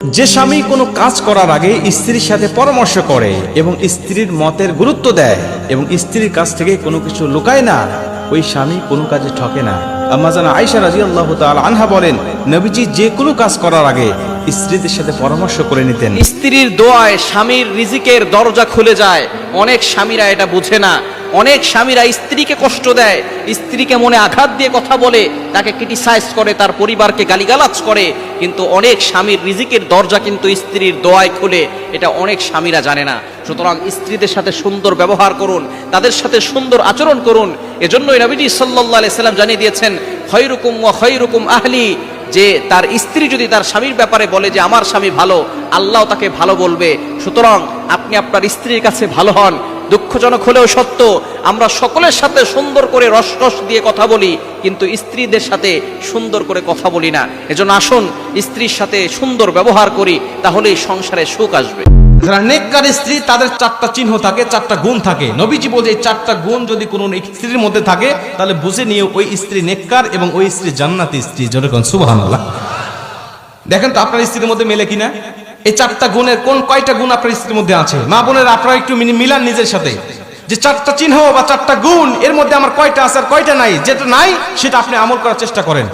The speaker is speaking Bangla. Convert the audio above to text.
যে স্বামী কোনো কাজ করার আগে স্ত্রীর সাথে পরামর্শ করে এবং স্ত্রীর মতের গুরুত্ব দেয় এবং স্ত্রীর কাছ থেকে কোনো কিছু লুকায় না, ওই স্বামী কোনো কাজে ঠকে না। আম্মা জানা আয়েশা রাদিয়াল্লাহু তাআলা আনহা বলেন, নবীজি যে কোনো কাজ করার আগে স্ত্রীদের সাথে পরামর্শ করে নিতেন। স্ত্রীর দোয়ায় স্বামীর রিজিকের দরজা খুলে যায়। অনেক স্বামীরা এটা বুঝে না। অনেক স্বামীরা স্ত্রীকে কষ্ট দেয়, স্ত্রীকে মনে আঘাত দিয়ে কথা বলে, তাকে ক্রিটিসাইজ করে, তার পরিবারকে গালিগালাজ করে, কিন্তু অনেক স্বামীর রিজিকের দরজা কিন্তু স্ত্রীর দোয়ায় খুলে। এটা অনেক স্বামীরা জানে না। সুতরাং স্ত্রীদের সাথে সুন্দর ব্যবহার করুন, তাদের সাথে সুন্দর আচরণ করুন। এজন্যই নবীজি সাল্লাল্লাহু আলাইহি সাল্লাম জানিয়ে দিয়েছেন, খায়রুকুম ওয়া খায়রুকুম আহলি, যে তার স্ত্রী যদি তার স্বামীর ব্যাপারে বলে যে আমার স্বামী ভালো, আল্লাহ তাকে ভালো বলবে। সুতরাং আপনি আপনার স্ত্রীর কাছে ভালো হন। দুঃখজনক হলেও সত্য, আমরা সকলের সাথে সুন্দর করে রস দিয়ে কথা বলি, কিন্তু স্ত্রীদের সাথে সুন্দর করে কথা বলি না। এজন্য আসুন স্ত্রীর সাথে সুন্দর ব্যবহার করি, তাহলেই সংসারে সুখ আসবে। যারা নেককার স্ত্রী, তাদের চারটা চিহ্ন থাকে, চারটা গুণ থাকে। নবীজি বলছে এই চারটা গুণ যদি কোনো স্ত্রীর মধ্যে থাকে, তাহলে বুঝে নিয়ে ওই স্ত্রী নেককার এবং ওই স্ত্রী জান্নাতি স্ত্রী। যেরকম সুবহানাল্লাহ। দেখেন তো আপনার স্ত্রীর মধ্যে মেলে কিনা? এই চারটা গুণের কয়টা গুণ আপনার স্ত্রীর মধ্যে আছে? মা বোনের আপনারা একটু মিলান নিজের সাথে, যে চারটা চিহ্ন বা চারটা গুণ এর মধ্যে আমার কয়টা আছে আর কয়টা নাই। যেটা নাই সেটা আপনি আমল করার চেষ্টা করেন।